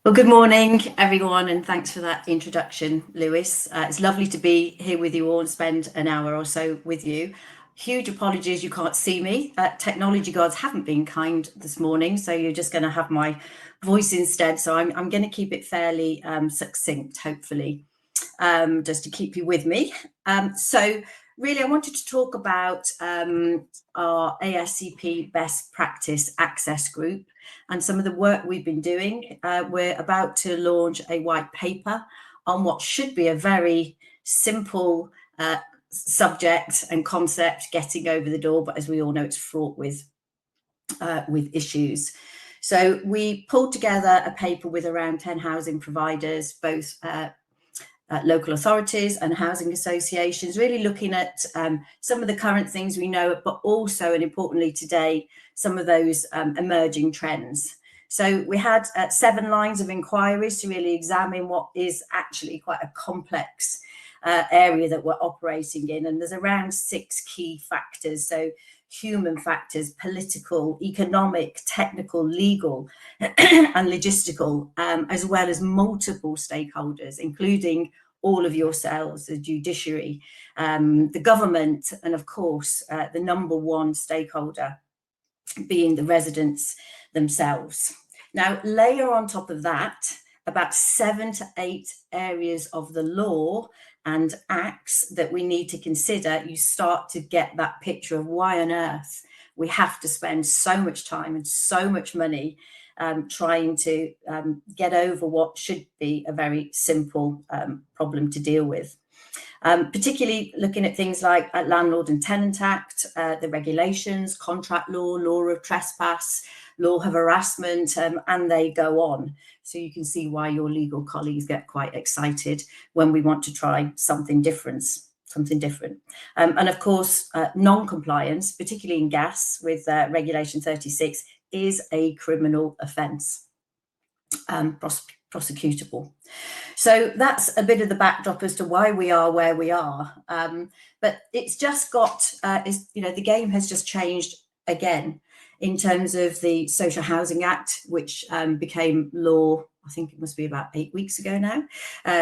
Well, good morning, everyone, and thanks for that introduction, Lewis. It's lovely to be here with you all and spend an hour or so with you. Huge apologies you can't see me. Technology gods haven't been kind this morning, so you're just going to have my voice instead. So I'm going to keep it fairly succinct, hopefully, just to keep you with me. So really, I wanted to talk about our ASCP best practice access group and some of the work we've been doing. We're about to launch a white paper on what should be a very simple subject and concept, getting over the door, but as we all know, it's fraught with issues. So we pulled together a paper with around 10 housing providers, both local authorities and housing associations, really looking at some of the current things we know, but also, and importantly today, some of those emerging trends. So we had 7 lines of inquiries to really examine what is actually quite a complex area that we're operating in. And there's around 6 key factors. So human factors, political, economic, technical, legal, and logistical, as well as multiple stakeholders, including all of yourselves, the judiciary, the government, and of course, the number one stakeholder being the residents themselves. Now, layer on top of that, about 7 to 8 areas of the law and acts that we need to consider, you start to get that picture of why on earth we have to spend so much time and so much money trying to get over what should be a very simple problem to deal with. Particularly looking at things like Landlord and Tenant Act, the regulations, contract law of trespass, law of harassment, and they go on. So you can see why your legal colleagues get quite excited when we want to try something different. And of course, non-compliance, particularly in gas with Regulation 36, is a criminal offence, prosecutable. So that's a bit of the backdrop as to why we are where we are. But it's just got, the game has just changed again in terms of the Social Housing Act, which became law, I think it must be about 8 weeks ago now.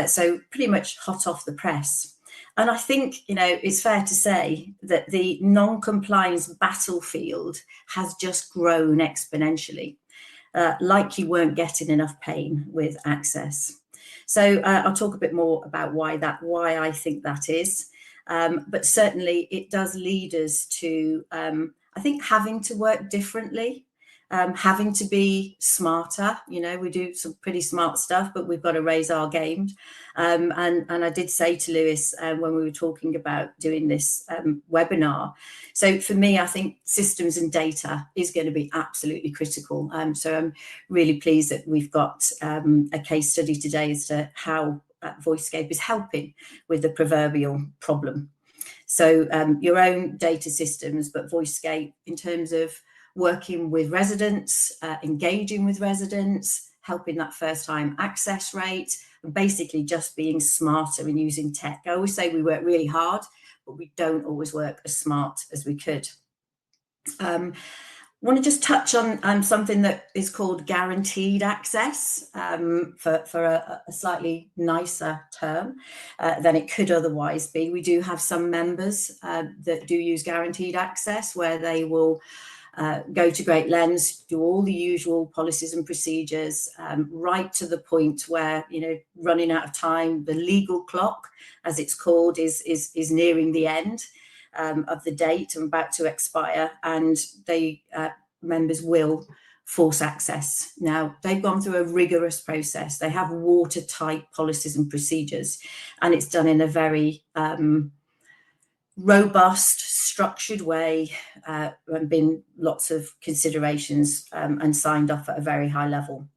So pretty much hot off the press. And I think, it's fair to say that the non-compliance battlefield has just grown exponentially, like you weren't getting enough pain with access. So I'll talk a bit more about why I think that is. But certainly it does lead us to, I think, having to work differently, having to be smarter. We do some pretty smart stuff, but we've got to raise our game. And I did say to Lewis when we were talking about doing this webinar, so for me, I think systems and data is going to be absolutely critical. So I'm really pleased that we've got a case study today as to how Voicescape is helping with the proverbial problem. So your own data systems, but Voicescape in terms of working with residents, engaging with residents, helping that first time access rate, and basically just being smarter and using tech. I always say we work really hard, but we don't always work as smart as we could. I want to just touch on something that is called guaranteed access, for a slightly nicer term than it could otherwise be. We do have some members that do use guaranteed access where they will go to great lengths, do all the usual policies and procedures, right to the point where, running out of time, the legal clock, as it's called, is nearing the end of the date and about to expire, and they members will force access. Now, they've gone through a rigorous process. They have watertight policies and procedures, and it's done in a very robust, structured way, and been lots of considerations and signed off at a very high level.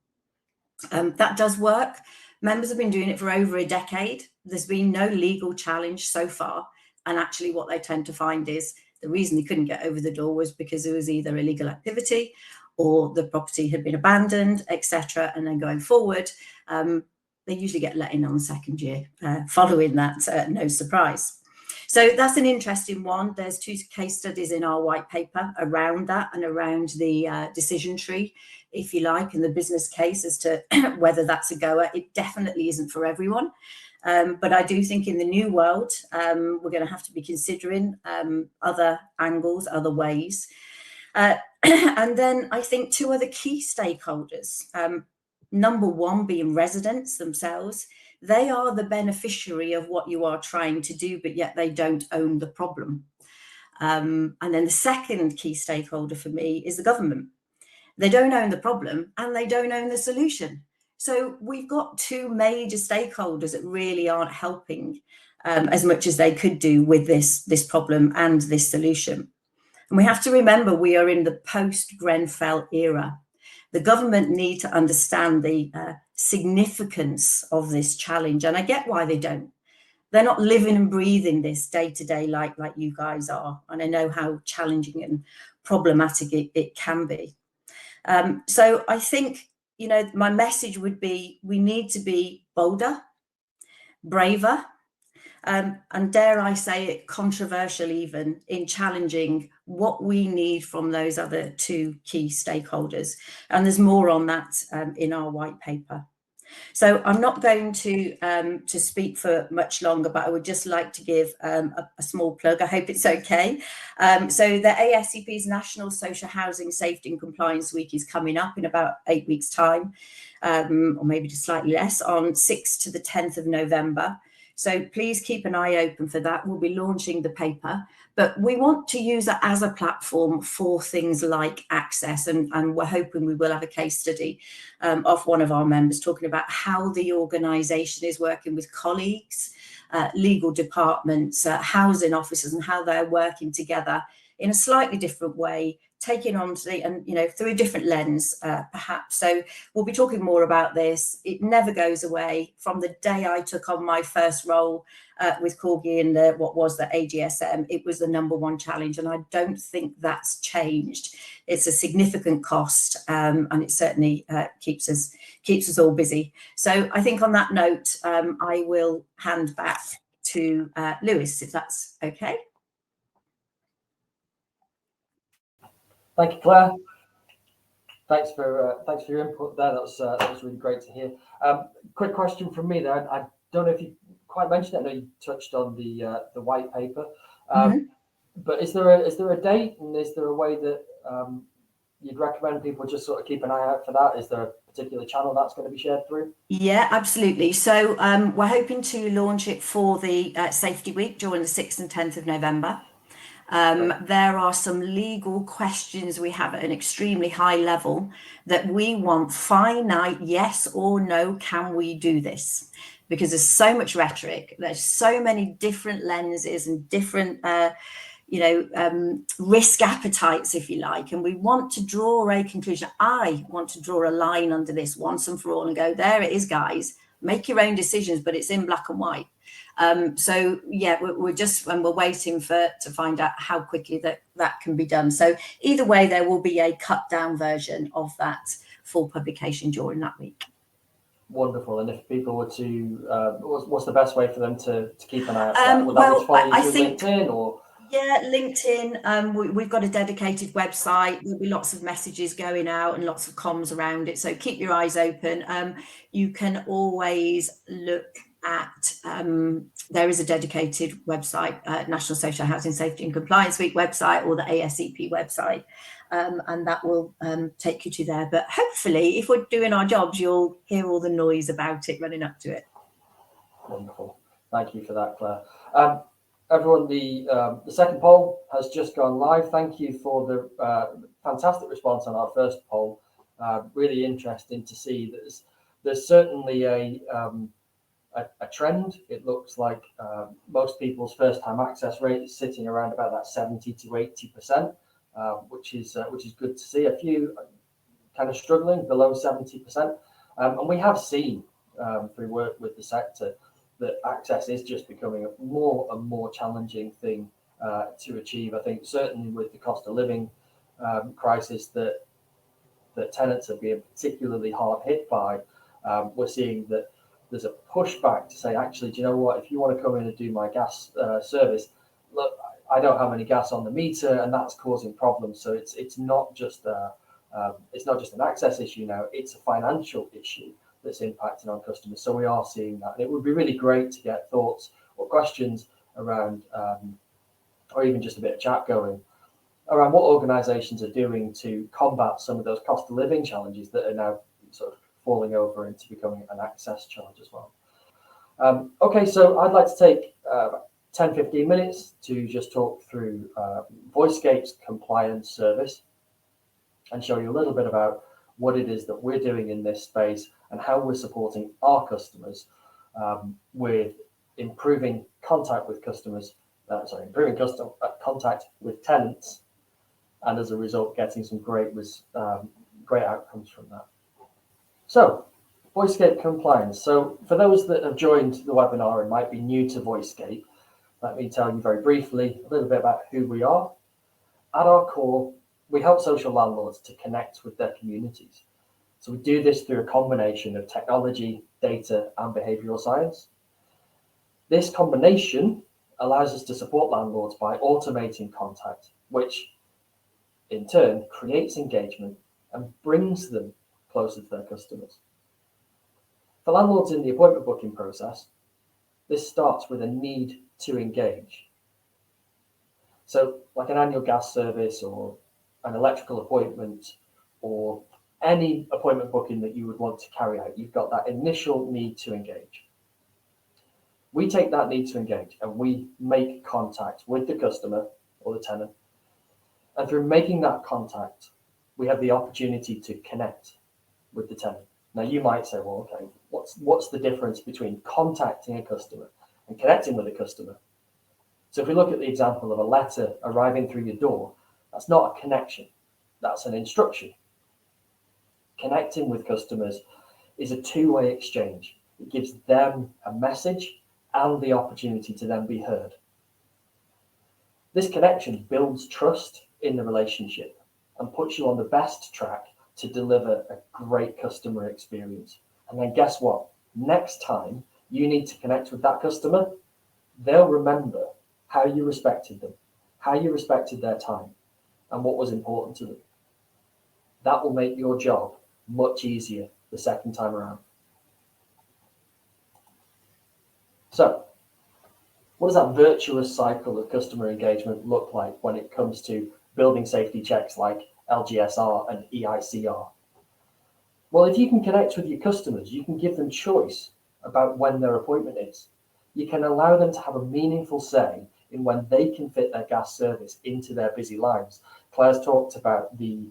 That does work. Members have been doing it for over a decade. There's been no legal challenge so far. And actually what they tend to find is the reason they couldn't get over the door was because it was either illegal activity or the property had been abandoned, etc. And then going forward, they usually get let in on the second year following that, no surprise. So that's an interesting one. There's 2 case studies in our white paper around that and around the decision tree, if you like, and the business case as to whether that's a goer. It definitely isn't for everyone. But I do think in the new world, we're going to have to be considering other angles, other ways. And then I think 2 other key stakeholders. Number 1 being residents themselves. They are the beneficiary of what you are trying to do, but yet they don't own the problem. And then the second key stakeholder for me is the government. They don't own the problem and they don't own the solution. So we've got 2 major stakeholders that really aren't helping as much as they could do with this problem and this solution. And we have to remember we are in the post-Grenfell era. The government need to understand the significance of this challenge. And I get why they don't. They're not living and breathing this day to day like you guys are. And I know how challenging and problematic it can be. So I think, you know, my message would be we need to be bolder, braver, and dare I say it, controversial even in challenging what we need from those other 2 key stakeholders. And there's more on that in our white paper. So I'm not going to speak for much longer, but I would just like to give a small plug. I hope it's okay. So the ASCP's National Social Housing Safety and Compliance Week is coming up in about 8 weeks' time, or maybe just slightly less, on 6th to the 10th of November. So please keep an eye open for that. We'll be launching the paper, but we want to use it as a platform for things like access. And we're hoping we will have a case study of one of our members talking about how the organisation is working with colleagues, legal departments, housing officers, and how they're working together in a slightly different way, taking on to and, you know, through a different lens, perhaps. So we'll be talking more about this. It never goes away. From the day I took on my first role with Corgi in what was the AGSM, it was the number 1 challenge, and I don't think that's changed. It's a significant cost, and it certainly keeps us all busy. So I think on that note, I will hand back to Lewis, if that's okay. Thank you, Claire. Thanks for your input there. That was really great to hear. Quick question from me there. I don't know if you quite mentioned it. I know you touched on the white paper, but is there a date, and is there a way that you'd recommend people just sort of keep an eye out for that? Is there a particular channel that's going to be shared through? Yeah, absolutely. So we're hoping to launch it for the Safety Week during the 6th and 10th of November. There are some legal questions we have at an extremely high level that we want finite yes or no, can we do this? Because there's so much rhetoric, there's so many different lenses and different risk appetites, if you like, and we want to draw a conclusion. I want to draw a line under this once and for all and go, there it is, guys, make your own decisions, but it's in black and white. So yeah, we're waiting to find out how quickly that can be done. So either way, there will be a cut down version of that for publication during that week. Wonderful. And if people were to, what's the best way for them to keep an eye out for that? Would that be follow you through LinkedIn or? Yeah, LinkedIn. We've got a dedicated website. There'll be lots of messages going out and lots of comms around it. So keep your eyes open. You can always look at, there is a dedicated website, National Social Housing Safety and Compliance Week website, or the ASCP website, and that will take you to there. But hopefully, if we're doing our jobs, you'll hear all the noise about it running up to it. Wonderful. Thank you for that, Claire. Everyone, the second poll has just gone live. Thank you for the fantastic response on our first poll. Really interesting to see that there's certainly a trend. It looks like most people's first-time access rate is sitting around about that 70 to 80%, which is good to see. A few kind of struggling below 70%, and we have seen through work with the sector that access is just becoming a more and more challenging thing to achieve. I think certainly with the cost of living crisis that tenants are being particularly hard hit by, we're seeing that there's a pushback to say, actually, do you know what? If you want to come in and do my gas service, look, I don't have any gas on the meter, and that's causing problems. So it's not just an access issue now; it's a financial issue that's impacting on customers. So we are seeing that, and it would be really great to get thoughts or questions around, or even just a bit of chat going around what organisations are doing to combat some of those cost of living challenges that are now sort of falling over into becoming an access challenge as well. Okay, so I'd like to take 10-15 minutes to just talk through Voicescape's compliance service and show you a little bit about what it is that we're doing in this space and how we're supporting our customers with improving contact with customers, contact with tenants, and as a result, getting some great outcomes from that. So, Voicescape Compliance. So, for those that have joined the webinar and might be new to Voicescape, let me tell you very briefly a little bit about who we are. At our core, we help social landlords to connect with their communities. So we do this through a combination of technology, data, and behavioural science. This combination allows us to support landlords by automating contact, which in turn creates engagement and brings them closer to their customers. For landlords in the appointment booking process, this starts with a need to engage. So like an annual gas service or an electrical appointment or any appointment booking that you would want to carry out, you've got that initial need to engage. We take that need to engage and we make contact with the customer or the tenant. And through making that contact, we have the opportunity to connect with the tenant. Now you might say, well, okay, what's the difference between contacting a customer and connecting with a customer? So if we look at the example of a letter arriving through your door, that's not a connection, that's an instruction. Connecting with customers is a two-way exchange. It gives them a message and the opportunity to then be heard. This connection builds trust in the relationship and puts you on the best track to deliver a great customer experience. And then guess what? Next time you need to connect with that customer, they'll remember how you respected them, how you respected their time, and what was important to them. That will make your job much easier the second time around. So, what does that virtuous cycle of customer engagement look like when it comes to building safety checks like LGSR and EICR? Well, if you can connect with your customers, you can give them choice about when their appointment is. You can allow them to have a meaningful say in when they can fit their gas service into their busy lives. Claire's talked about the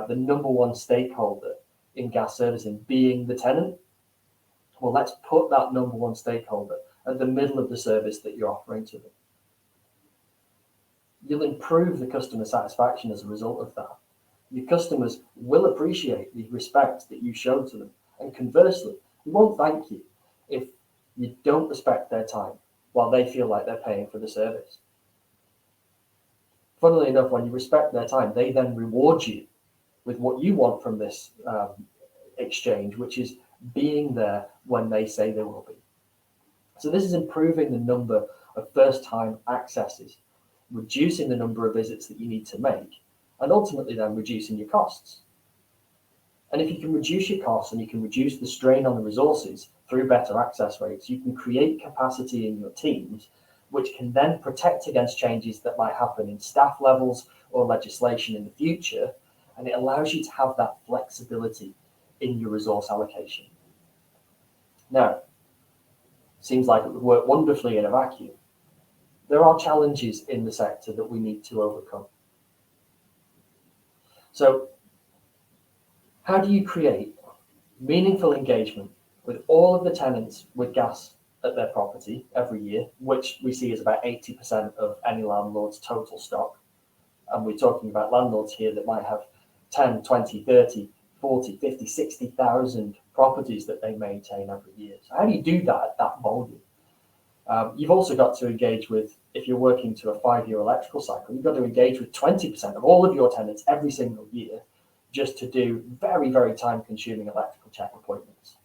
number one stakeholder in gas servicing being the tenant. Well, let's put that number one stakeholder at the middle of the service that you're offering to them. You'll improve the customer satisfaction as a result of that. Your customers will appreciate the respect that you show to them. And conversely, they won't thank you if you don't respect their time while they feel like they're paying for the service. Funnily enough, when you respect their time, they then reward you with what you want from this exchange, which is being there when they say they will be. So this is improving the number of first-time accesses, reducing the number of visits that you need to make, and ultimately then reducing your costs. And if you can reduce your costs and you can reduce the strain on the resources through better access rates, you can create capacity in your teams, which can then protect against changes that might happen in staff levels or legislation in the future. And it allows you to have that flexibility in your resource allocation. Now, seems like it would work wonderfully in a vacuum. There are challenges in the sector that we need to overcome. So, how do you create meaningful engagement with all of the tenants with gas at their property every year, which we see is about 80% of any landlord's total stock? And we're talking about landlords here that might have 10, 20, 30, 40, 50, 60,000 properties that they maintain every year. So how do you do that at that volume? You've also got to engage with, if you're working to a 5-year electrical cycle, you've got to engage with 20% of all of your tenants every single year just to do very, very time-consuming electrical check appointments.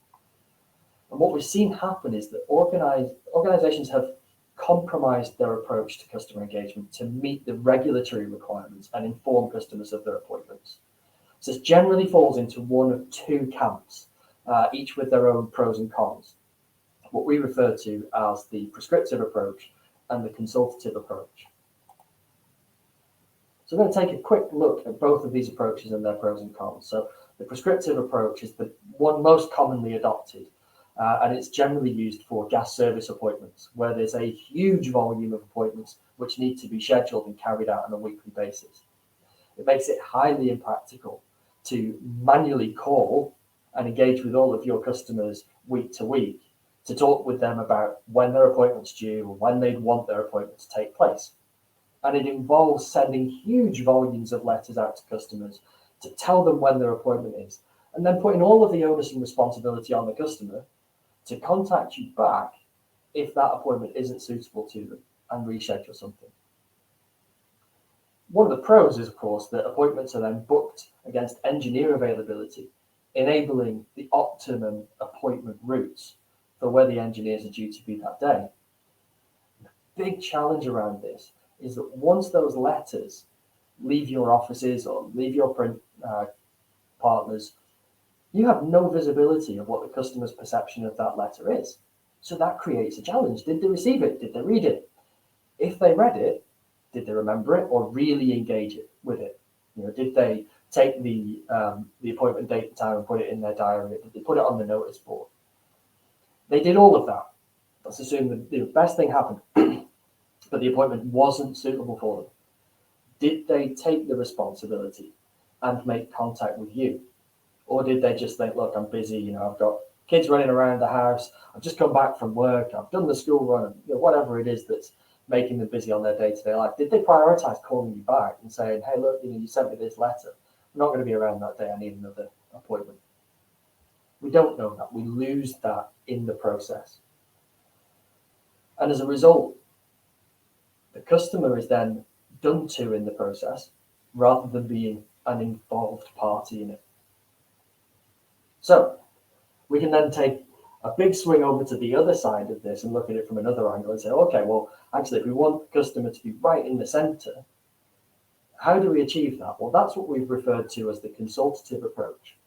And what we've seen happen is that organizations have compromised their approach to customer engagement to meet the regulatory requirements and inform customers of their appointments. So this generally falls into one of two camps, each with their own pros and cons, what we refer to as the prescriptive approach and the consultative approach. So I'm going to take a quick look at both of these approaches and their pros and cons. So the prescriptive approach is the one most commonly adopted, and it's generally used for gas service appointments, where there's a huge volume of appointments which need to be scheduled and carried out on a weekly basis. It makes it highly impractical to manually call and engage with all of your customers week to week to talk with them about when their appointment's due or when they'd want their appointment to take place. And it involves sending huge volumes of letters out to customers to tell them when their appointment is, and then putting all of the onus and responsibility on the customer to contact you back if that appointment isn't suitable to them and reschedule something. One of the pros is, of course, that appointments are then booked against engineer availability, enabling the optimum appointment routes for where the engineers are due to be that day. The big challenge around this is that once those letters leave your offices or leave your print partners, you have no visibility of what the customer's perception of that letter is. So that creates a challenge. Did they receive it? Did they read it? If they read it, did they remember it or really engage it with it? Did they take the appointment date and time and put it in their diary? Did they put it on the notice board? They did all of that. Let's assume that the best thing happened, but the appointment wasn't suitable for them. Did they take the responsibility and make contact with you? Or did they just think, look, I'm busy, I've got kids running around the house, I've just come back from work, I've done the school run, whatever it is that's making them busy on their day-to-day life? Did they prioritize calling you back and saying, hey, look, you sent me this letter, I'm not going to be around that day, I need another appointment? We don't know that. We lose that in the process. And as a result, the customer is then done to in the process rather than being an involved party in it. So we can then take a big swing over to the other side of this and look at it from another angle and say, okay, well, actually, if we want the customer to be right in the center, how do we achieve that? Well, that's what we've referred to as the consultative approach.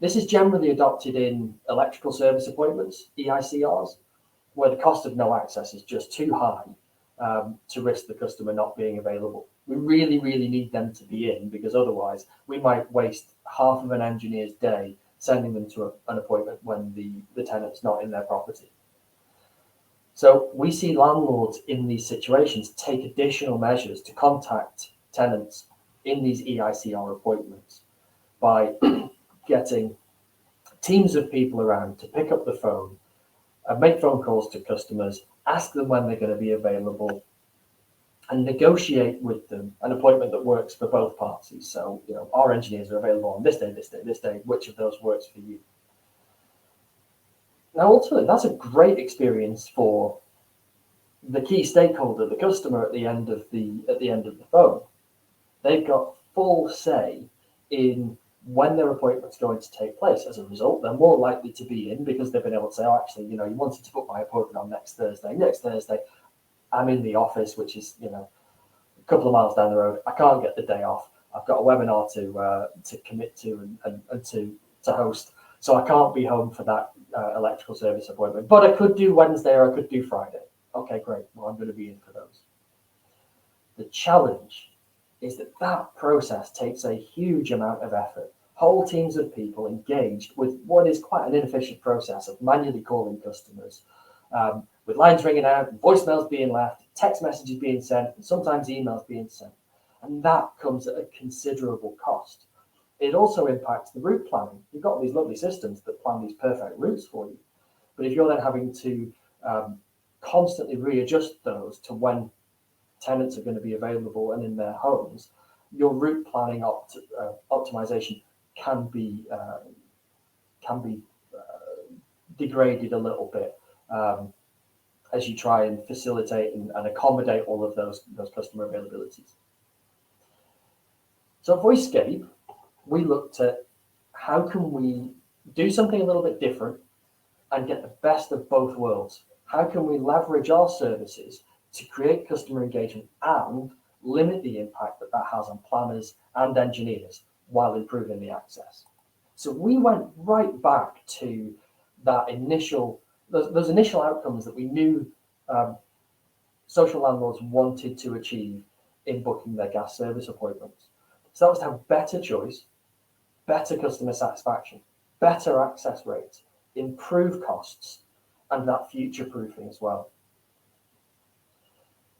This is generally adopted in electrical service appointments, EICRs, where the cost of no access is just too high to risk the customer not being available. We really, really need them to be in, because otherwise we might waste half of an engineer's day sending them to an appointment when the tenant's not in their property. So we see landlords in these situations take additional measures to contact tenants in these EICR appointments by getting teams of people around to pick up the phone and make phone calls to customers, ask them when they're going to be available, and negotiate with them an appointment that works for both parties. So, our engineers are available on this day, this day, this day. Which of those works for you? Now, ultimately, that's a great experience for the key stakeholder, the customer, at the end of the phone. They've got full say in when their appointment's going to take place. As a result, they're more likely to be in because they've been able to say, oh, actually, you wanted to book my appointment on next Thursday. Next Thursday, I'm in the office, which is, a couple of miles down the road. I can't get the day off. I've got a webinar to commit to and to host. So I can't be home for that electrical service appointment. But I could do Wednesday or I could do Friday. Okay, great. Well, I'm going to be in for those. The challenge is that process takes a huge amount of effort. Whole teams of people engaged with what is quite an inefficient process of manually calling customers, with lines ringing out, voicemails being left, text messages being sent, and sometimes emails being sent. And that comes at a considerable cost. It also impacts the route planning. You've got these lovely systems that plan these perfect routes for you. But if you're then having to constantly readjust those to when tenants are going to be available and in their homes, your route planning optimization can be degraded a little bit as you try and facilitate and accommodate all of those customer availabilities. So at Voicescape, we looked at how can we do something a little bit different and get the best of both worlds. how can we leverage our services to create customer engagement and limit the impact that that has on planners and engineers while improving the access? So we went right back to that those initial outcomes that we knew social landlords wanted to achieve in booking their gas service appointments. So that was to have better choice, better customer satisfaction, better access rates, improve costs, and that future proofing as well.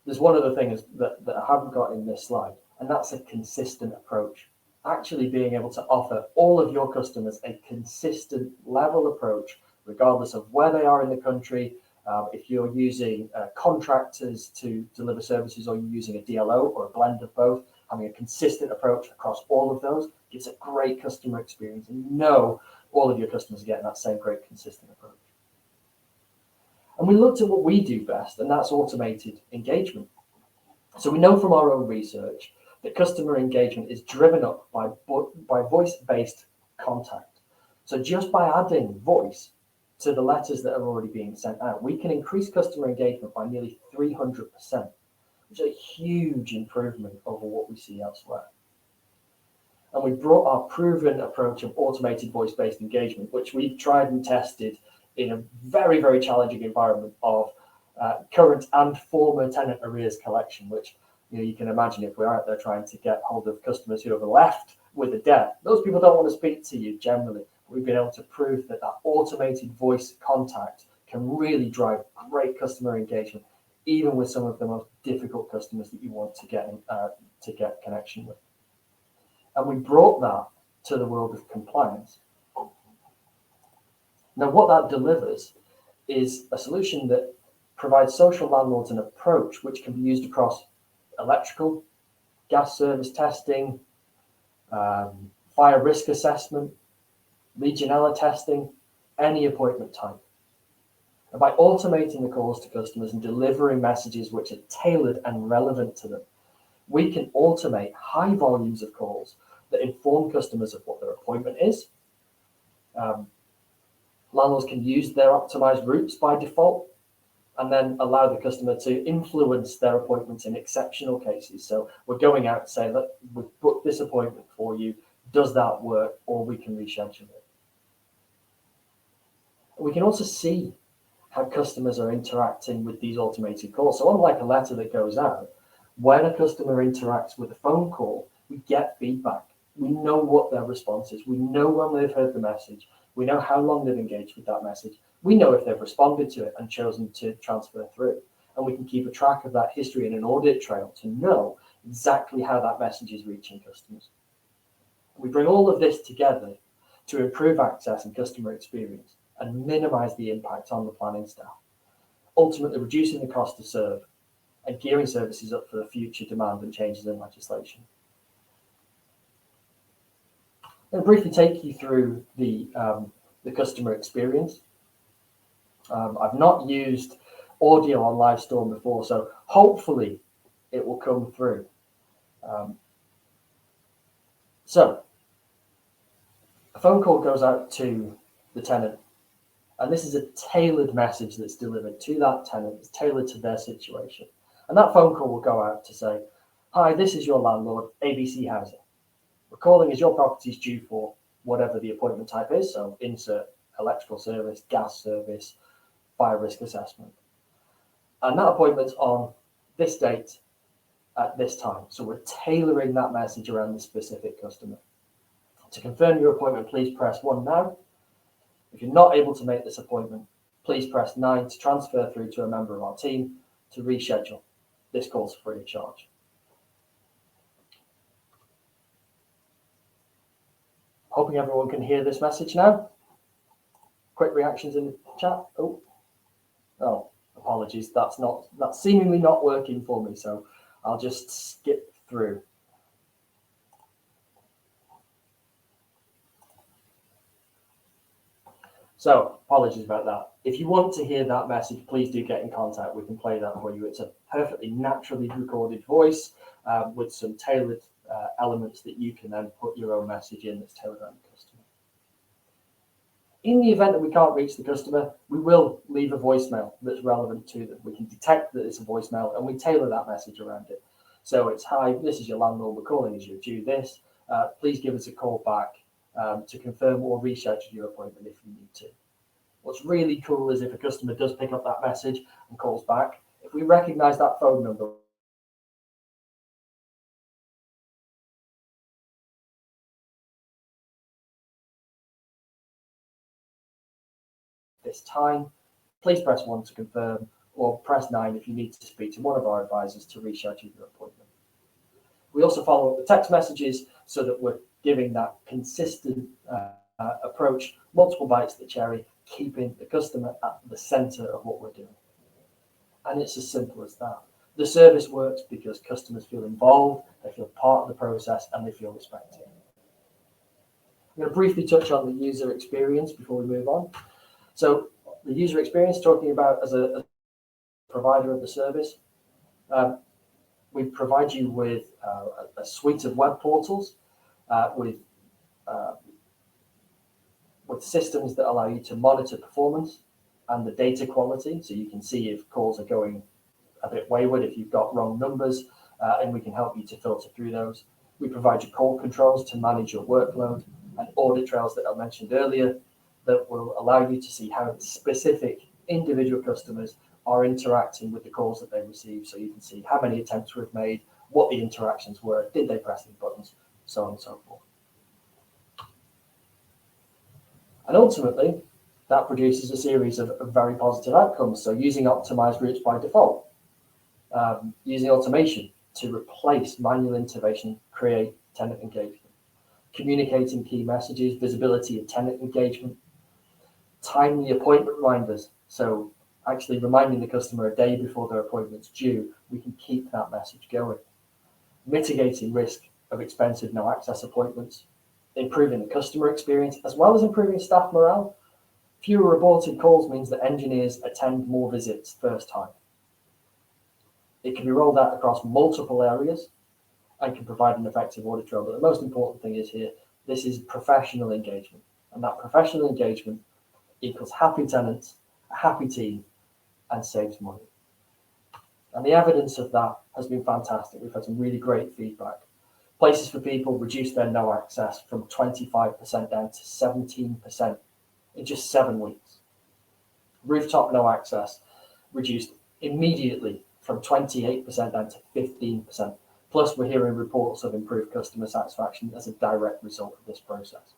There's one other thing that I haven't got in this slide, and that's a consistent approach. Actually being able to offer all of your customers a consistent level approach, regardless of where they are in the country. If you're using contractors to deliver services, or you're using a DLO or a blend of both, having a consistent approach across all of those gives a great customer experience, and you know all of your customers are getting that same great consistent approach. And we looked at what we do best, and that's automated engagement. So we know from our own research that customer engagement is driven up by voice-based contact. So just by adding voice to the letters that are already being sent out, we can increase customer engagement by nearly 300%, which is a huge improvement over what we see elsewhere. And we brought our proven approach of automated voice-based engagement, which we've tried and tested in a very, very challenging environment of current and former tenant arrears collection, which you can imagine if we're out there trying to get hold of customers who have left with a debt, those people don't want to speak to you generally. We've been able to prove that automated voice contact can really drive great customer engagement, even with some of the most difficult customers that you want to get connection with. And we brought that to the world of compliance. Now, what that delivers is a solution that provides social landlords an approach which can be used across electrical, gas service testing, fire risk assessment, Legionella testing, any appointment type. And by automating the calls to customers and delivering messages which are tailored and relevant to them, we can automate high volumes of calls that inform customers of what their appointment is. Landlords can use their optimized routes by default, and then allow the customer to influence their appointments in exceptional cases. So we're going out and saying, look, we've booked this appointment for you. Does that work? Or we can reschedule it. We can also see how customers are interacting with these automated calls. So unlike a letter that goes out, when a customer interacts with a phone call, we get feedback. We know what their response is. We know when they've heard the message. We know how long they've engaged with that message. We know if they've responded to it and chosen to transfer through. And we can keep a track of that history in an audit trail to know exactly how that message is reaching customers. We bring all of this together to improve access and customer experience and minimize the impact on the planning staff, ultimately reducing the cost to serve and gearing services up for the future demand and changes in legislation. I'll briefly take you through the customer experience. I've not used audio on Livestorm before, so hopefully it will come through. So a phone call goes out to the tenant, and this is a tailored message that's delivered to that tenant. It's tailored to their situation. And that phone call will go out to say, hi, this is your landlord, ABC Housing. We're calling as your property is due for whatever the appointment type is. So insert electrical service, gas service, fire risk assessment. And that appointment's on this date at this time. So we're tailoring that message around the specific customer. To confirm your appointment, please press 1 now. If you're not able to make this appointment, please press 9 to transfer through to a member of our team to reschedule. This call's free of charge. Hoping everyone can hear this message now. Quick reactions in the chat. Oh, apologies. That's seemingly not working for me, so I'll just skip through. So apologies about that. If you want to hear that message, please do get in contact. We can play that for you. It's a perfectly naturally recorded voice with some tailored elements that you can then put your own message in that's tailored around the customer. In the event that we can't reach the customer, we will leave a voicemail that's relevant to them. We can detect that it's a voicemail and we tailor that message around it. So it's, hi, this is your landlord, we're calling as you're due this. Please give us a call back to confirm or reschedule your appointment if you need to. What's really cool is if a customer does pick up that message and calls back, if we recognize that phone number, this time, please press 1 to confirm, or press 9 if you need to speak to one of our advisors to reschedule your appointment. We also follow up with text messages so that we're giving that consistent approach, multiple bites of the cherry, keeping the customer at the center of what we're doing. And it's as simple as that. The service works because customers feel involved, they feel part of the process, and they feel respected. I'm going to briefly touch on the user experience before we move on. So the user experience, talking about as a provider of the service, we provide you with a suite of web portals with systems that allow you to monitor performance and the data quality. So you can see if calls are going a bit wayward, if you've got wrong numbers, and we can help you to filter through those. We provide you call controls to manage your workload and audit trails that I mentioned earlier that will allow you to see how specific individual customers are interacting with the calls that they receive. So you can see how many attempts we've made, what the interactions were, did they press any buttons, so on and so forth. And ultimately, that produces a series of very positive outcomes. So using optimized routes by default, using automation to replace manual intervention, create tenant engagement, communicating key messages, visibility of tenant engagement, timely appointment reminders. So actually reminding the customer a day before their appointment's due, we can keep that message going. Mitigating risk of expensive no access appointments, improving the customer experience, as well as improving staff morale. Fewer aborted calls means that engineers attend more visits first time. It can be rolled out across multiple areas and can provide an effective audit trail. But the most important thing is here, this is professional engagement. And that professional engagement equals happy tenants, a happy team, and saves money. And the evidence of that has been fantastic. We've had some really great feedback. Places for People reduced their no access from 25% down to 17% in just 7 weeks. Rooftop no access reduced immediately from 28% down to 15%. Plus, we're hearing reports of improved customer satisfaction as a direct result of this process.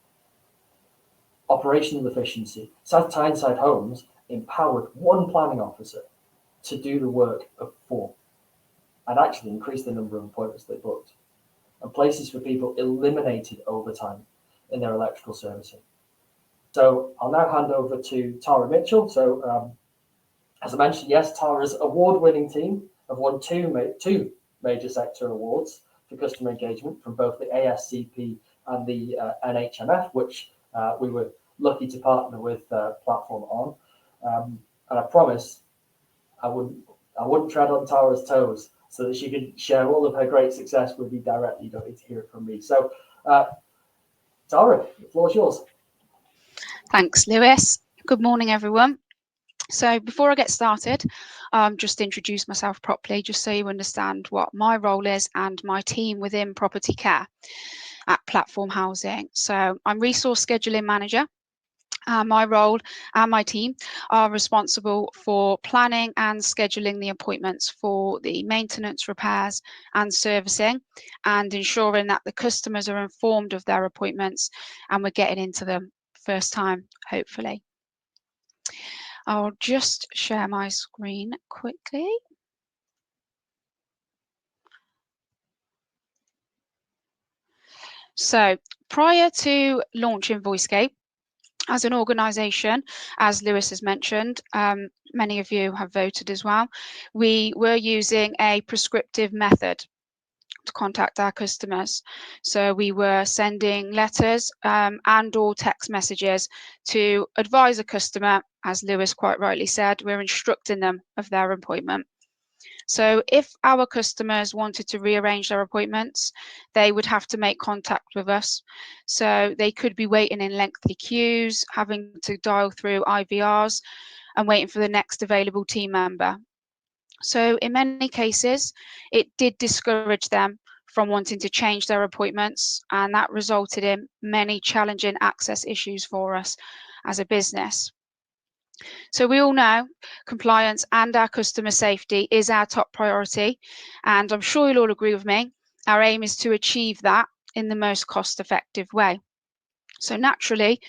Operational efficiency. South Tyneside Homes empowered one planning officer to do the work of 4 and actually increased the number of appointments they booked. And Places for People eliminated overtime in their electrical servicing. So I'll now hand over to Tara Mitchell. So as I mentioned, yes, Tara's award-winning team have won two major sector awards for customer engagement from both the ASCP and the NHMF, which we were lucky to partner with Platform on. And I promise I wouldn't tread on Tara's toes so that she could share all of her great success with you directly. You don't need to hear it from me. So Tara, the floor is yours. Thanks, Lewis. Good morning, everyone. So before I get started, just introduce myself properly, just so you understand what my role is and my team within property care at Platform Housing. So I'm Resource Scheduling Manager. My role and my team are responsible for planning and scheduling the appointments for the maintenance, repairs and servicing, and ensuring that the customers are informed of their appointments and we're getting into them first time, hopefully. I'll just share my screen quickly. So prior to launching Voicescape, as an organisation, as Lewis has mentioned, many of you have voted as well, we were using a prescriptive method to contact our customers. So we were sending letters and or text messages to advise a customer. As Lewis quite rightly said, we're instructing them of their appointment. So if our customers wanted to rearrange their appointments, they would have to make contact with us. So they could be waiting in lengthy queues, having to dial through IVRs and waiting for the next available team member. So in many cases, it did discourage them from wanting to change their appointments, and that resulted in many challenging access issues for us as a business. So we all know compliance and our customer safety is our top priority, and I'm sure you'll all agree with me, our aim is to achieve that in the most cost-effective way. So naturally,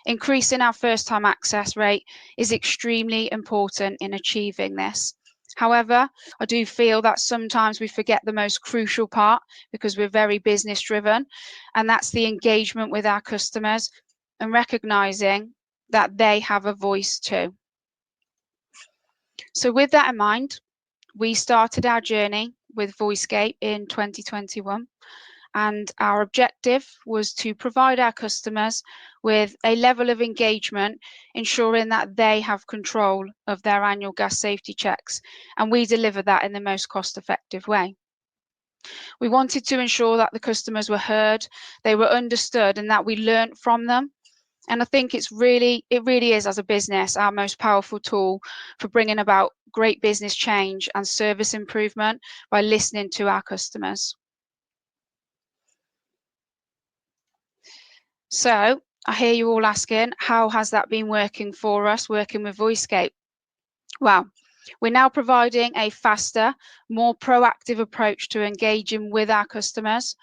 increasing our first-time access rate is extremely important in achieving this. However, I do feel that sometimes we forget the most crucial part because we're very business driven, and that's the engagement with our customers and recognizing that they have a voice too. So with that in mind, we started our journey with Voicescape in 2021, and our objective was to provide our customers with a level of engagement, ensuring that they have control of their annual gas safety checks, and we deliver that in the most cost-effective way. We wanted to ensure that the customers were heard, they were understood, and that we learnt from them. And I think it really is, as a business, our most powerful tool for bringing about great business change and service improvement by listening to our customers. So I hear you all asking, how has that been working for us, working with Voicescape? Well, we're now providing a faster, more proactive approach to engaging with our customers.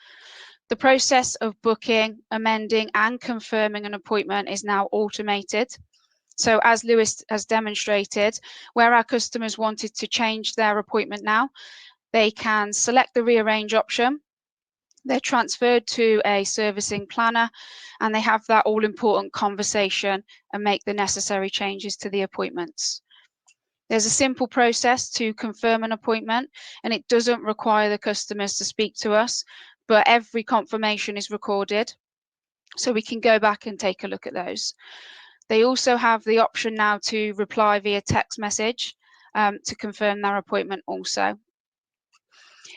The process of booking, amending and confirming an appointment is now automated. So as Lewis has demonstrated, where our customers wanted to change their appointment now, they can select the rearrange option. They're transferred to a servicing planner and they have that all important conversation and make the necessary changes to the appointments. There's a simple process to confirm an appointment, and it doesn't require the customers to speak to us, but every confirmation is recorded, so we can go back and take a look at those. They also have the option now to reply via text message to confirm their appointment also.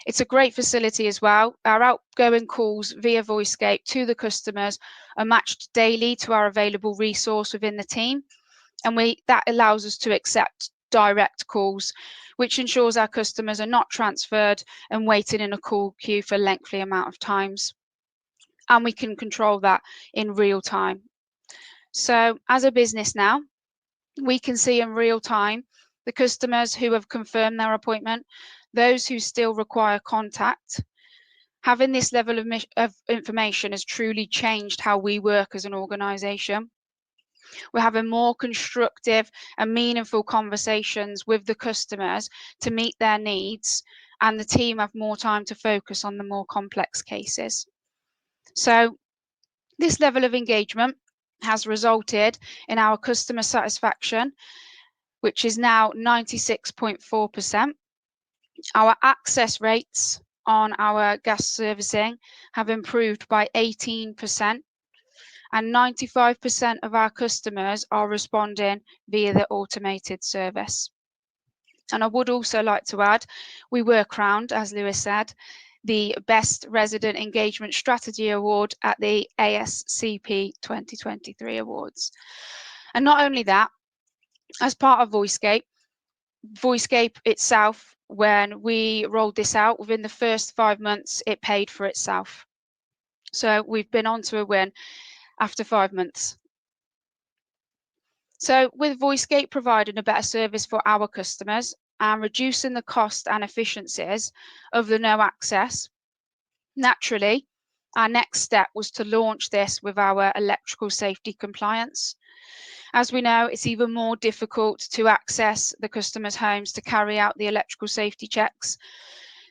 It's a great facility as well. Our outgoing calls via Voicescape to the customers are matched daily to our available resource within the team, and that allows us to accept direct calls, which ensures our customers are not transferred and waiting in a call queue for a lengthy amount of times. And we can control that in real time. So as a business now, we can see in real time the customers who have confirmed their appointment, those who still require contact. Having this level of information has truly changed how we work as an organisation. We're having more constructive and meaningful conversations with the customers to meet their needs, and the team have more time to focus on the more complex cases. So this level of engagement has resulted in our customer satisfaction, which is now 96.4%. Our access rates on our gas servicing have improved by 18%, and 95% of our customers are responding via the automated service. And I would also like to add, we were crowned, as Lewis said, the Best Resident Engagement Strategy Award at the ASCP 2023 Awards. And not only that, as part of Voicescape itself, when we rolled this out, within the first 5 months, it paid for itself. So we've been on to a win after 5 months. So with Voicescape providing a better service for our customers and reducing the cost and efficiencies of the no access, naturally, our next step was to launch this with our electrical safety compliance. As we know, it's even more difficult to access the customers' homes to carry out the electrical safety checks.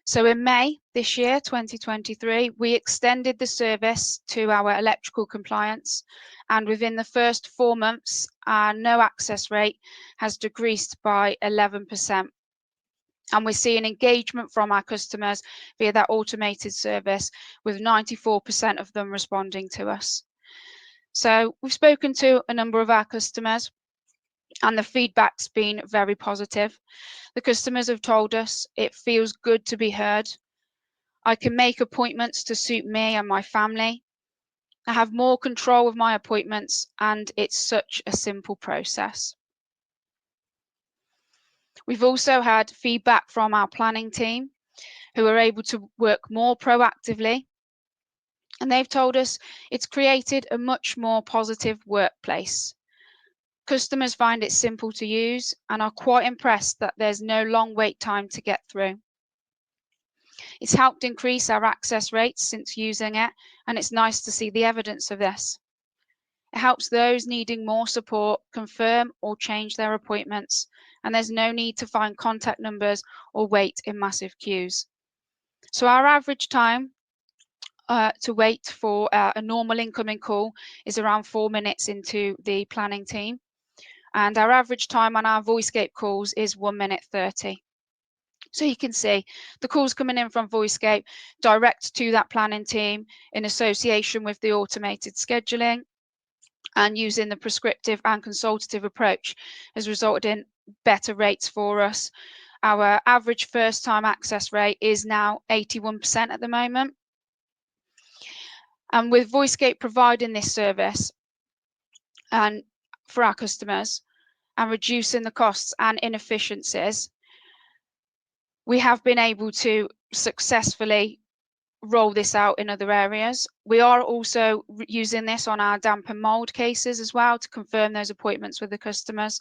So in May this year, 2023, we extended the service to our electrical compliance, and within the first 4 months, our no access rate has decreased by 11%. And we're seeing engagement from our customers via that automated service, with 94% of them responding to us. So we've spoken to a number of our customers, and the feedback's been very positive. The customers have told us it feels good to be heard. I can make appointments to suit me and my family. I have more control of my appointments, and it's such a simple process. We've also had feedback from our planning team, who are able to work more proactively, and they've told us it's created a much more positive workplace. Customers find it simple to use and are quite impressed that there's no long wait time to get through. It's helped increase our access rates since using it, and it's nice to see the evidence of this. It helps those needing more support confirm or change their appointments, and there's no need to find contact numbers or wait in massive queues. So our average time to wait for a normal incoming call is around 4 minutes into the planning team, and our average time on our Voicescape calls is 1 minute 30. So you can see the calls coming in from Voicescape direct to that planning team in association with the automated scheduling, and using the prescriptive and consultative approach has resulted in better rates for us. Our average first time access rate is now 81% at the moment. And with Voicescape providing this service and for our customers and reducing the costs and inefficiencies, we have been able to successfully roll this out in other areas. We are also using this on our damp and mold cases as well to confirm those appointments with the customers,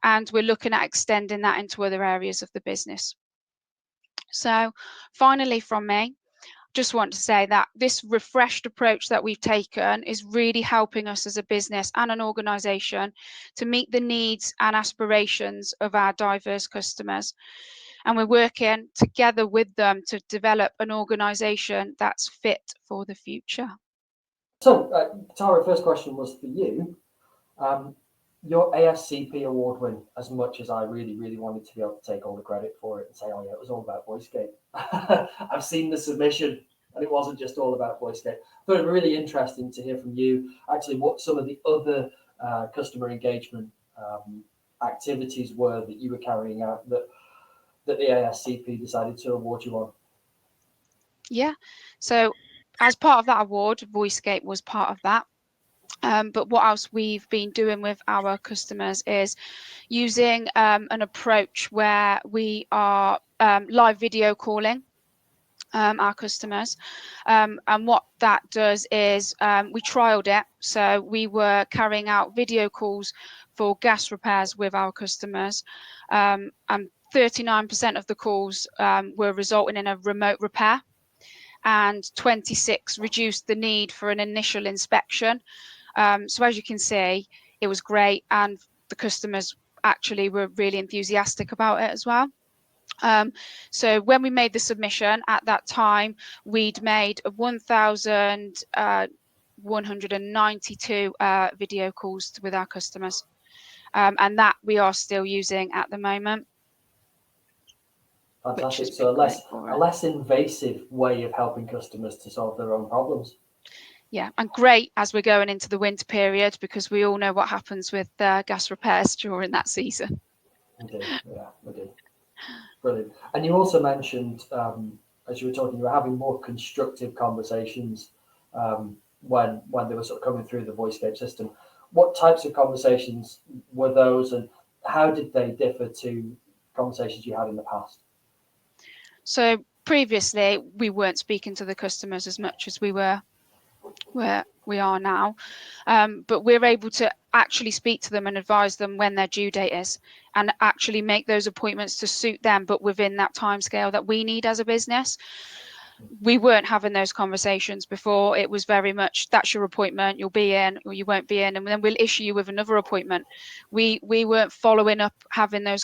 and we're looking at extending that into other areas of the business. So finally from me, just want to say that this refreshed approach that we've taken is really helping us as a business and an organisation to meet the needs and aspirations of our diverse customers. And we're working together with them to develop an organisation that's fit for the future. So, Tara, first question was for you. Your ASCP award win, as much as I really wanted to be able to take all the credit for it and say, oh yeah, it was all about Voicescape. I've seen the submission and it wasn't just all about Voicescape. But it'd be really interesting to hear from you actually what some of the other customer engagement activities were that you were carrying out that the ASCP decided to award you on. Yeah, so as part of that award, Voicescape was part of that. But what else we've been doing with our customers is using an approach where we are live video calling our customers. And what that does is we trialed it. So we were carrying out video calls for gas repairs with our customers. And 39% of the calls were resulting in a remote repair, and 26 reduced the need for an initial inspection. So as you can see, it was great, and the customers actually were really enthusiastic about it as well. So when we made the submission at that time, we'd made 1,192 video calls with our customers, and that we are still using at the moment. Fantastic. So a less invasive way of helping customers to solve their own problems. Yeah, and great as we're going into the winter period, because we all know what happens with gas repairs during that season. Indeed, yeah, indeed. Brilliant. And you also mentioned, as you were talking, you were having more constructive conversations when they were sort of coming through the Voicescape system. What types of conversations were those, and how did they differ to conversations you had in the past? So previously, we weren't speaking to the customers as much as we were where we are now, but we're able to actually speak to them and advise them when their due date is, and actually make those appointments to suit them, but within that timescale that we need as a business. We weren't having those conversations before. It was very much, that's your appointment, you'll be in or you won't be in, and then we'll issue you with another appointment. We weren't following up, having those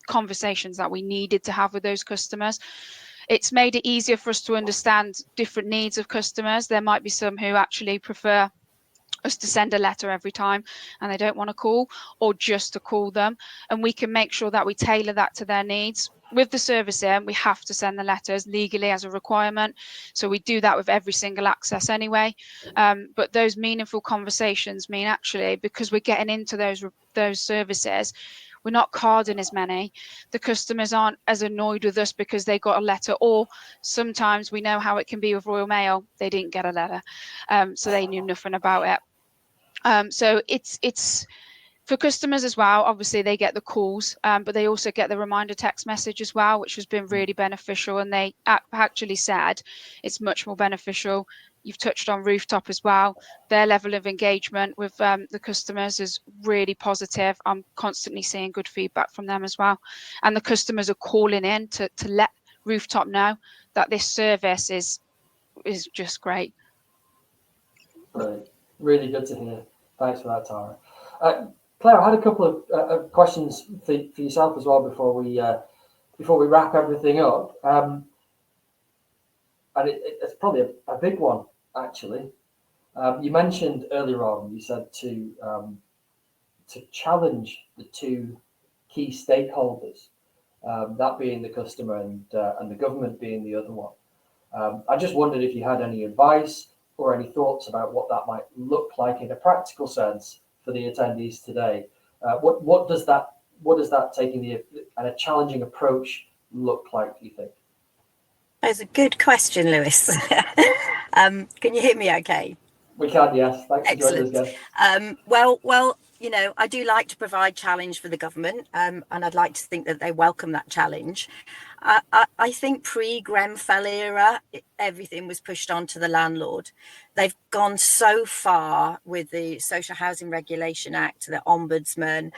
conversations that we needed to have with those customers. It's made it easier for us to understand different needs of customers. There might be some who actually prefer us to send a letter every time and they don't want to call, or just to call them, and we can make sure that we tailor that to their needs. with the servicing, we have to send the letters legally as a requirement. So we do that with every single access anyway. But those meaningful conversations mean actually, because we're getting into those services, we're not carding as many. The customers aren't as annoyed with us because they got a letter, or sometimes we know how it can be with Royal Mail. They didn't get a letter, so they knew nothing about it. So it's for customers as well. Obviously, they get the calls, but they also get the reminder text message as well, which has been really beneficial. And they actually said it's much more beneficial. You've touched on Rooftop as well. Their level of engagement with the customers is really positive. I'm constantly seeing good feedback from them as well. And the customers are calling in to let Rooftop know that this service is just great. Brilliant. Really good to hear. Thanks for that, Tara. Claire, I had a couple of questions for yourself as well before we wrap everything up. And it's probably a big one, actually. You mentioned earlier on, you said to challenge the two key stakeholders, that being the customer and the government being the other one. I just wondered if you had any advice or any thoughts about what that might look like in a practical sense for the attendees today. What does that taking a challenging approach look like, do you think? That's a good question, Lewis. Can you hear me okay? We can, yes. Thanks for joining us Excellent. again. Well, I do like to provide challenge for the government, and I'd like to think that they welcome that challenge. I think pre-Grenfell era, everything was pushed onto the landlord. They've gone so far with the Social Housing Regulation Act, the Ombudsman,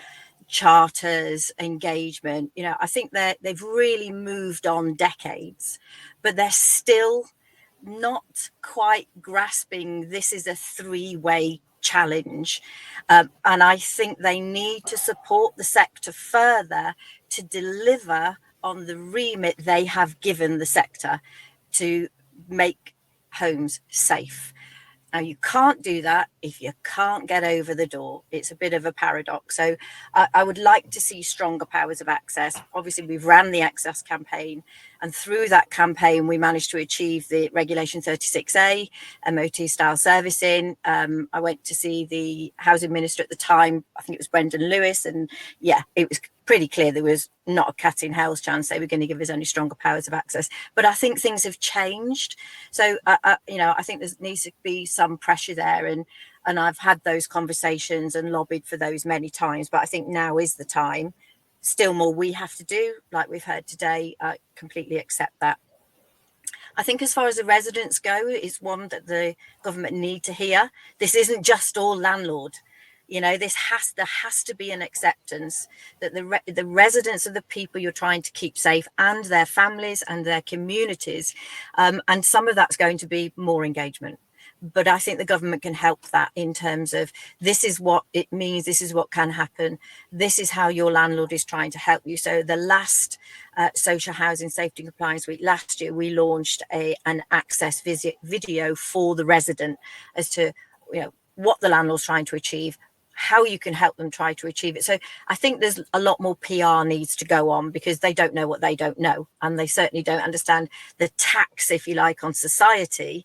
charters, engagement. I think they've really moved on decades, but they're still not quite grasping this is a three-way challenge. And I think they need to support the sector further to deliver on the remit they have given the sector to make homes safe. Now, you can't do that if you can't get over the door. It's a bit of a paradox. So I would like to see stronger powers of access. Obviously, we've ran the access campaign, and through that campaign, we managed to achieve the Regulation 36A, MOT style servicing. I went to see the housing minister at the time. I think it was Brendan Lewis. And yeah, it was pretty clear there was not a cat in hell's chance they were going to give us only stronger powers of access. But I think things have changed. So, I think there needs to be some pressure there. And I've had those conversations and lobbied for those many times. But I think now is the time. Still more we have to do, like we've heard today. I completely accept that. I think as far as the residents go, it's one that the government need to hear. This isn't just all landlord. There has to be an acceptance that the residents are the people you're trying to keep safe, and their families and their communities. And some of that's going to be more engagement. But I think the government can help that in terms of this is what it means. This is what can happen. This is how your landlord is trying to help you. So the last Social Housing Safety and Compliance Week last year, we launched an access video for the resident as to what the landlord's trying to achieve, how you can help them try to achieve it. So I think there's a lot more PR needs to go on, because they don't know what they don't know. And they certainly don't understand the tax, if you like, on society.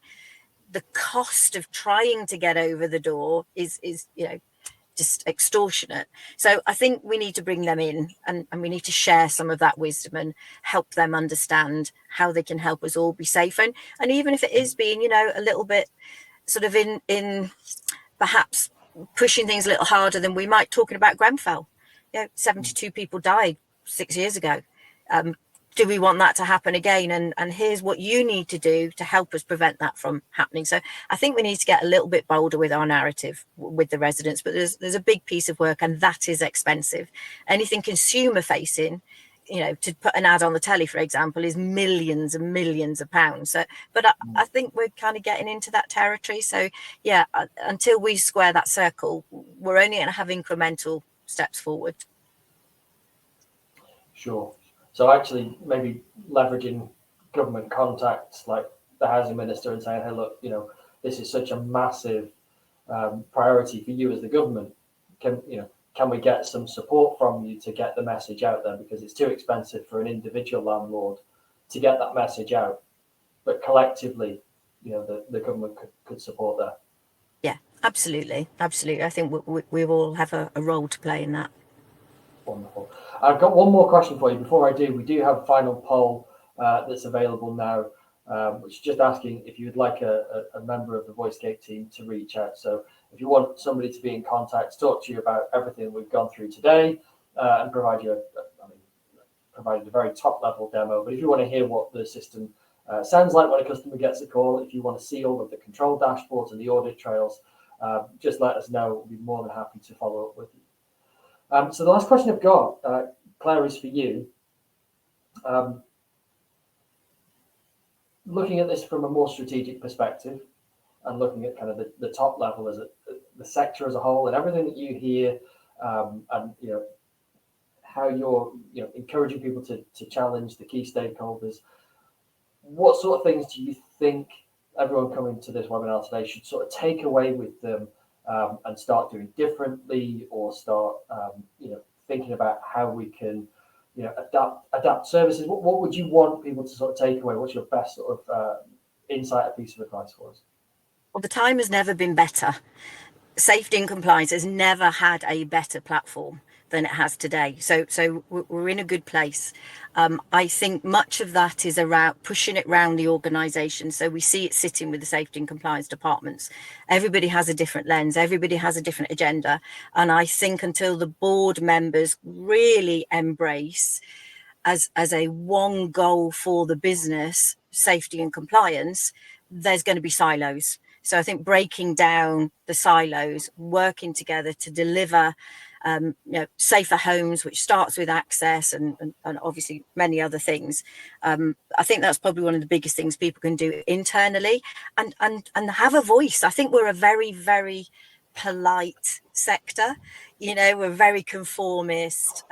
The cost of trying to get over the door is just extortionate. So I think we need to bring them in, and we need to share some of that wisdom and help them understand how they can help us all be safe. And even if it is being, a little bit sort of in perhaps pushing things a little harder than we might, talking about Grenfell. 72 people died 6 years ago. Do we want that to happen again? And here's what you need to do to help us prevent that from happening. So I think we need to get a little bit bolder with our narrative with the residents, but there's a big piece of work, and that is expensive. Anything consumer facing, to put an ad on the telly, for example, is millions and millions of pounds. So, but I think we're kind of getting into that territory. So yeah, until we square that circle, we're only going to have incremental steps forward. Sure. So actually maybe leveraging government contacts like the housing minister and saying, hey, look, this is such a massive priority for you as the government. can we get some support from you to get the message out there? Because it's too expensive for an individual landlord to get that message out. But collectively, the government could support that. Yeah, absolutely. Absolutely. I think we all have a role to play in that. Wonderful. I've got one more question for you. Before I do, we do have a final poll that's available now, which is just asking if you'd like a member of the Voicescape team to reach out. So if you want somebody to be in contact, to talk to you about everything we've gone through today, and provide you provided a very top level demo. But if you want to hear what the system sounds like when a customer gets a call, if you want to see all of the control dashboards and the audit trails, just let us know. We'll be more than happy to follow up with you. So the last question I've got, Claire, is for you. Looking at this from a more strategic perspective and looking at kind of the top level as the sector as a whole and everything that you hear, and how you're encouraging people to challenge the key stakeholders, what sort of things do you think everyone coming to this webinar today should sort of take away with them, and start doing differently, or start thinking about how we can adapt services? What would you want people to sort of take away? What's your best sort of insight or piece of advice for us? Well, the time has never been better. Safety and compliance has never had a better platform than it has today. So we're in a good place. I think much of that is around pushing it around the organisation. So we see it sitting with the safety and compliance departments. Everybody has a different lens. Everybody has a different agenda. And I think until the board members really embrace as a one goal for the business, safety and compliance, there's going to be silos. So I think breaking down the silos, working together to deliver safer homes, which starts with access and obviously many other things. I think that's probably one of the biggest things people can do internally, and have a voice. I think we're a very, very polite sector. We're very conformist.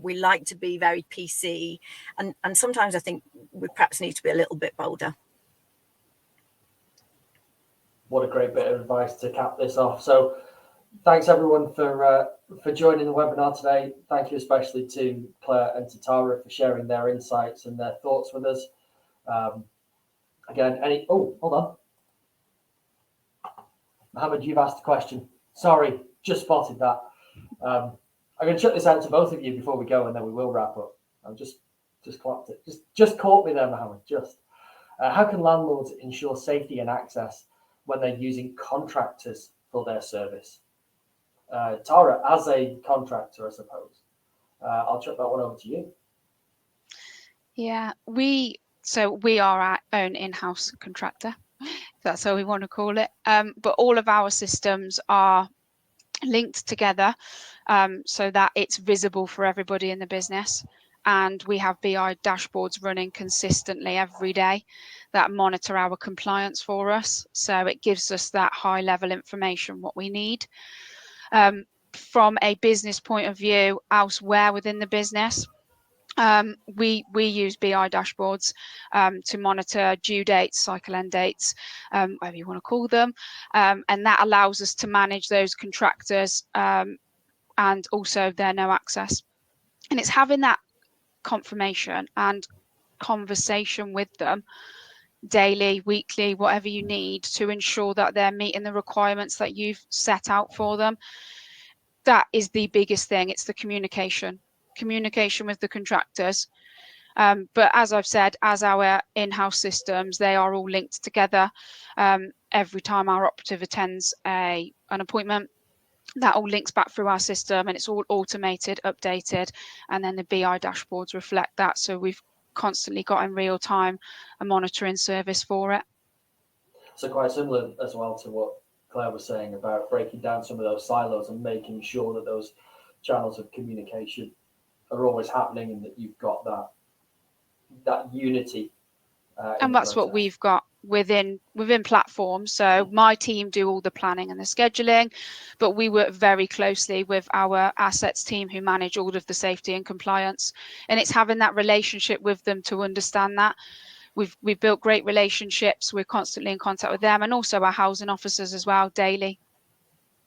We like to be very PC, and sometimes I think we perhaps need to be a little bit bolder. What a great bit of advice to cap this off. So thanks everyone for joining the webinar today. Thank you especially to Claire and to Tara for sharing their insights and their thoughts with us. Again, hold on. Mohammed, you've asked a question. Sorry, just spotted that. I'm going to chuck this out to both of you before we go, and then we will wrap up. I've just clocked it. Just caught me there, Mohammed. How can landlords ensure safety and access when they're using contractors for their service? Tara, as a contractor, I suppose, I'll chuck that one over to you. Yeah, we are our own in-house contractor. That's how we want to call it. But all of our systems are linked together, so that it's visible for everybody in the business. And we have BI dashboards running consistently every day that monitor our compliance for us. So it gives us that high level information, what we need. From a business point of view, elsewhere within the business, we use BI dashboards to monitor due dates, cycle end dates, whatever you want to call them, and that allows us to manage those contractors and also their no access. And it's having that confirmation and conversation with them daily, weekly, whatever you need, to ensure that they're meeting the requirements that you've set out for them. That is the biggest thing. It's the communication with the contractors. But as I've said, as our in-house systems, they are all linked together. Every time our operative attends an appointment, that all links back through our system, and it's all automated, updated, and then the BI dashboards reflect that. So we've constantly got in real time a monitoring service for it. So quite similar as well to what Claire was saying about breaking down some of those silos and making sure that those channels of communication are always happening, and that you've got that unity. And that's what we've got within platforms. So my team do all the planning and the scheduling, but we work very closely with our assets team who manage all of the safety and compliance. And it's having that relationship with them to understand that. We've built great relationships. We're constantly in contact with them, and also our housing officers as well daily.